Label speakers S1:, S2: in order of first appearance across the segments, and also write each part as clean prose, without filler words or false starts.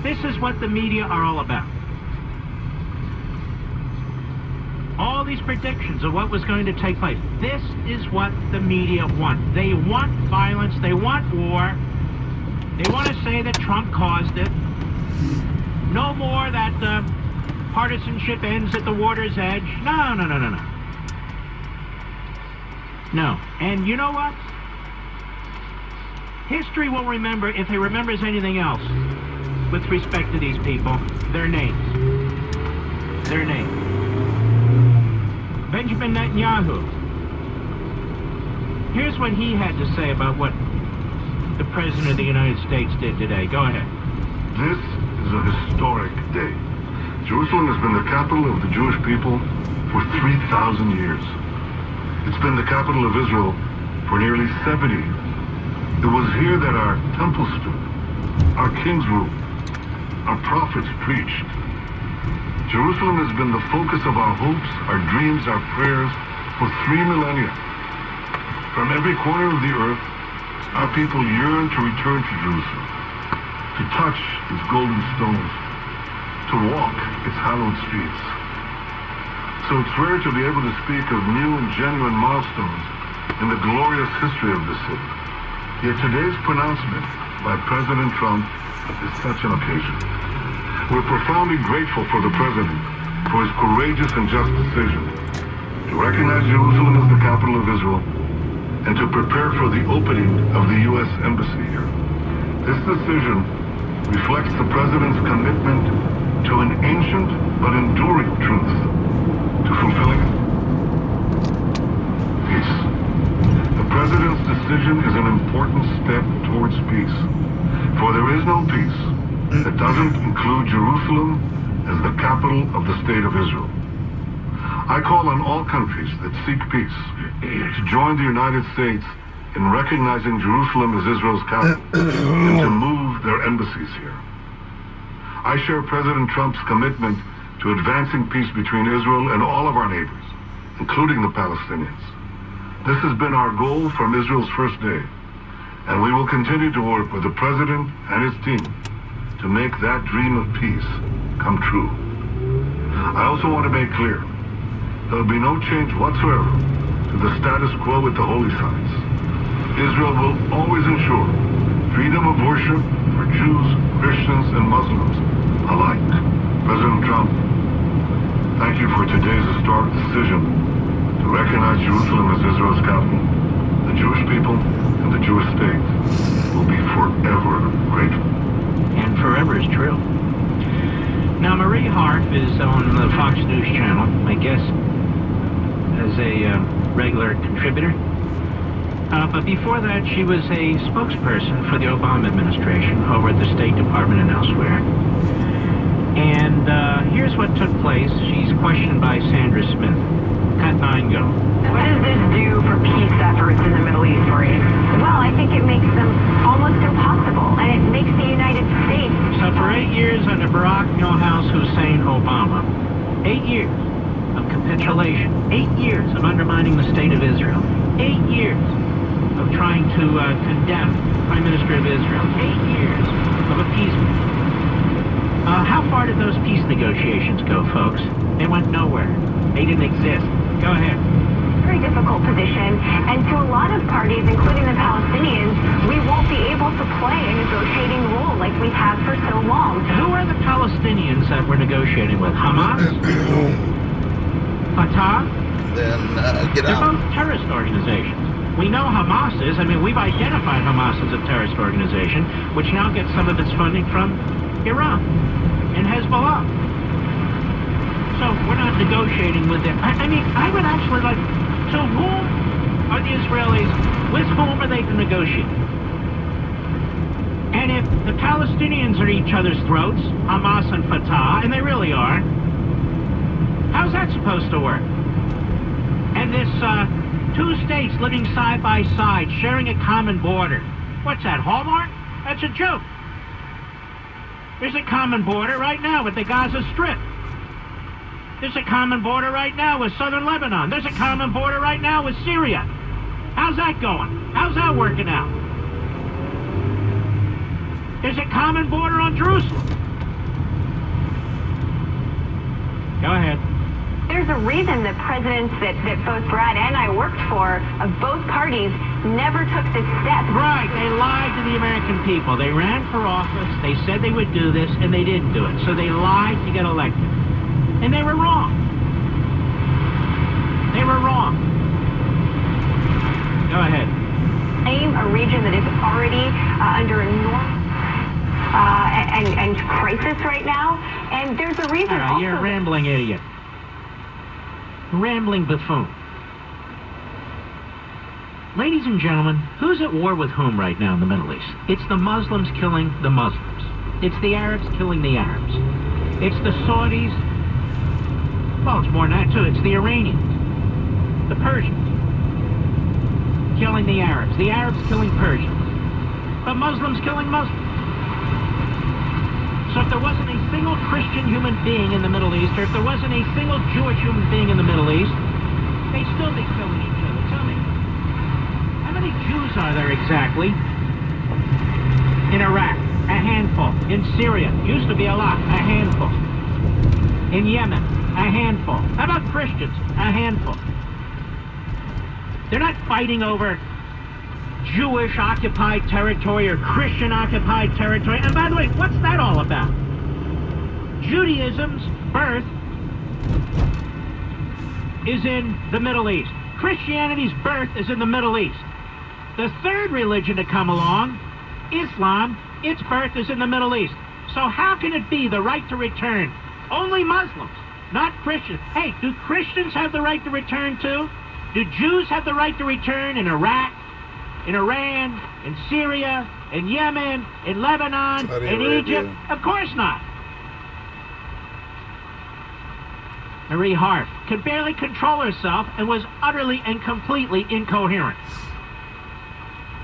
S1: This is what the media are all about. All these predictions of what was going to take place. This is what the media want. They want violence. They want war. They want to say that Trump caused it. No more that partisanship ends at the water's edge. No. No. And you know what? History will remember, if it remembers anything else, with respect to these people, their names. Their names. Benjamin Netanyahu. Here's what he had to say about what the President of the United States did today. Go ahead.
S2: This is a historic day. Jerusalem has been the capital of the Jewish people for 3,000 years. It's been the capital of Israel for nearly 70. It was here that our temple stood, our kings ruled, our prophets preached. Jerusalem has been the focus of our hopes, our dreams, our prayers for 3 millennia. From every corner of the earth, our people yearn to return to Jerusalem, to touch its golden stones, to walk its hallowed streets. So it's rare to be able to speak of new and genuine milestones in the glorious history of the city. Yet today's pronouncement by President Trump is such an occasion. We're profoundly grateful for the President for his courageous and just decision to recognize Jerusalem as the capital of Israel and to prepare for the opening of the U.S. Embassy here. This decision reflects the President's commitment to an ancient but enduring truth, to fulfilling peace. The President's decision is an important step towards peace, for there is no peace that doesn't include Jerusalem as the capital of the State of Israel. I call on all countries that seek peace to join the United States in recognizing Jerusalem as Israel's capital and to move their embassies here. I share President Trump's commitment to advancing peace between Israel and all of our neighbors, including the Palestinians. This has been our goal from Israel's first day, and we will continue to work with the President and his team to make that dream of peace come true. I also want to make clear there will be no change whatsoever to the status quo with the holy sites. Israel will always ensure freedom of worship for Jews, Christians, and Muslims alike. President Trump, thank you for today's historic decision to recognize Jerusalem as Israel's capital. The Jewish people and the Jewish state will be forever grateful.
S1: And forever is true. Now, Marie Harf is on the Fox News channel, I guess, as a regular contributor. But before that, she was a spokesperson for the Obama administration over at the State Department and elsewhere. And here's what took place. She's questioned by Sandra Smith. Cut 9, go.
S3: What does this do for peace efforts in the Middle East, Marie? Well, I think it makes them almost impossible, and it makes the United States...
S1: So for 8 years under Barack Milhouse Hussein Obama, 8 years of capitulation, 8 years of undermining the state of Israel, 8 years of trying to condemn the Prime Minister of Israel, 8 years of appeasement. How far did those peace negotiations go, folks? They went nowhere. They didn't exist. Go ahead.
S3: Very difficult position, and to a lot of parties, including the Palestinians, we won't be able to play a negotiating role like we have for so long.
S1: Who are the Palestinians that we're negotiating with? Hamas? Fatah?
S4: Then get
S1: They're
S4: out.
S1: both terrorist organizations. We know Hamas is. I mean, we've identified Hamas as a terrorist organization, which now gets some of its funding from Iran and Hezbollah. So we're not negotiating with them. I mean, I would actually like, to whom are the Israelis, with whom are they to negotiate? And if the Palestinians are at each other's throats, Hamas and Fatah, and they really are, how's that supposed to work? And this, two states living side by side, sharing a common border. What's that, Hallmark? That's a joke. There's a common border right now with the Gaza Strip. There's a common border right now with southern Lebanon. There's a common border right now with Syria. How's that going? How's that working out? There's a common border on Jerusalem. Go ahead.
S3: There's a reason that presidents that both Brad and I worked for, of both parties, never took this step.
S1: Right, they lied to the American people. They ran for office, they said they would do this, and they didn't do it. So they lied to get elected. And they were wrong. They were wrong. Go ahead.
S3: A region that is already under enormous and crisis right now, and there's a reason.
S1: All right,
S3: also
S1: you're a rambling idiot. Rambling buffoon. Ladies and gentlemen, who's at war with whom right now in the Middle East? It's the Muslims killing the Muslims. It's the Arabs killing the Arabs. It's the Saudis. Well, it's more than that, too. It's the Iranians. The Persians. Killing the Arabs killing Persians, but Muslims killing Muslims. So if there wasn't a single Christian human being in the Middle East, or if there wasn't a single Jewish human being in the Middle East, they'd still be killing each other. Tell me, how many Jews are there exactly in Iraq? A handful. In Syria, used to be a lot, a handful. In Yemen, a handful. How about Christians? A handful. They're not fighting over Jewish-occupied territory or Christian-occupied territory. And by the way, what's that all about? Judaism's birth is in the Middle East. Christianity's birth is in the Middle East. The third religion to come along, Islam, its birth is in the Middle East. So how can it be the right to return? Only Muslims, not Christians. Hey, do Christians have the right to return too? Do Jews have the right to return in Iraq, in Iran, in Syria, in Yemen, in Lebanon, in Egypt? Of course not. Marie Harf could barely control herself and was utterly and completely incoherent.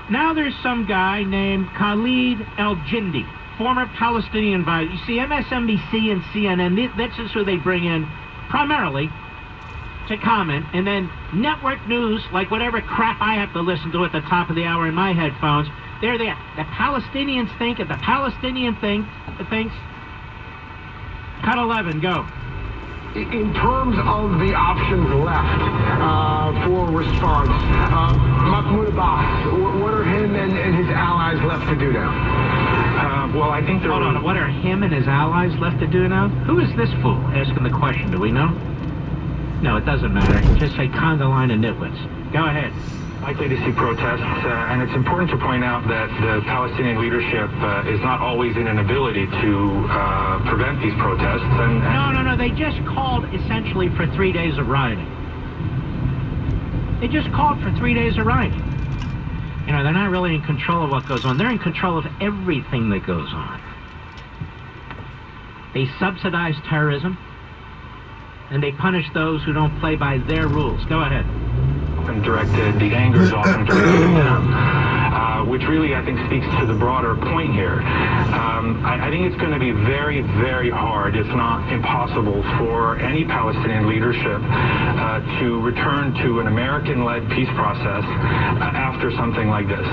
S1: Now there's some guy named Khalid El-Jindi, former Palestinian advisor. You see, MSNBC and CNN, that's just who they bring in primarily to comment, and then network news, like whatever crap I have to listen to at the top of the hour in my headphones, they're there. The Palestinians think, and the Palestinian thinks. Cut 11, go.
S4: In terms of the options left for response, Mahmoud Abbas, what are him and his allies left to do now?
S5: Well, I think
S1: Hold on, what are him and his allies left to do now? Who is this fool asking the question? Do we know? No, it doesn't matter. Just say conga line of nitwits. Go ahead.
S5: likely to see protests, and it's important to point out that the Palestinian leadership is not always in an ability to prevent these protests.
S1: No. They just called essentially for 3 days of rioting. They just called for 3 days of rioting. You know, they're not really in control of what goes on. They're in control of everything that goes on. They subsidize terrorism, and they punish those who don't play by their rules. Go ahead.
S5: And directed, the anger is often directed at them, which really, I think, speaks to the broader point here. I think it's going to be very, very hard, if not impossible, for any Palestinian leadership to return to an American-led peace process after something like this.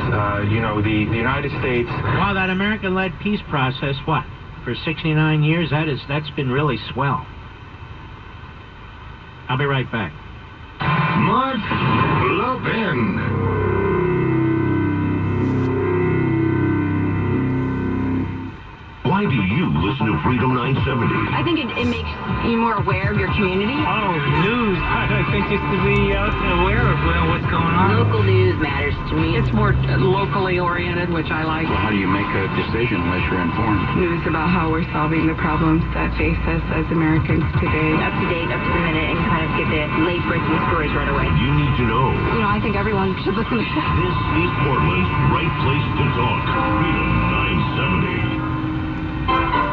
S5: You know, the United States...
S1: Well, that American-led peace process, what? For 69 years, that's been really swell. I'll be right back.
S2: Mark Levin.
S6: Why do you listen to Freedom 970?
S7: I think it makes you more aware of your community.
S8: Oh, news. I think just to be aware of what's going on.
S7: Local news matters to me.
S9: It's more locally oriented, which I like.
S10: Well, how do you make a decision unless you're informed?
S9: News about how we're solving the problems that face us as Americans today.
S3: Up to date, up to the minute, and kind of get the late-breaking stories right away.
S6: You need to know.
S9: You know, I think everyone should listen to this.
S6: This is Portland's right place to talk. Freedom 970.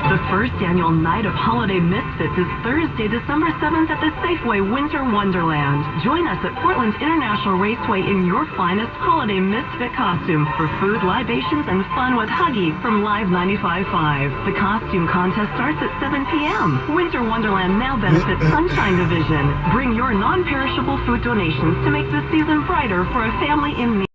S11: The first annual Night of Holiday Misfits is Thursday, December 7th at the Safeway Winter Wonderland. Join us at Portland's International Raceway in your finest holiday misfit costume for food, libations, and fun with Huggy from Live 95.5. The costume contest starts at 7 p.m. Winter Wonderland now benefits Sunshine Division. Bring your non-perishable food donations to make this season brighter for a family in need.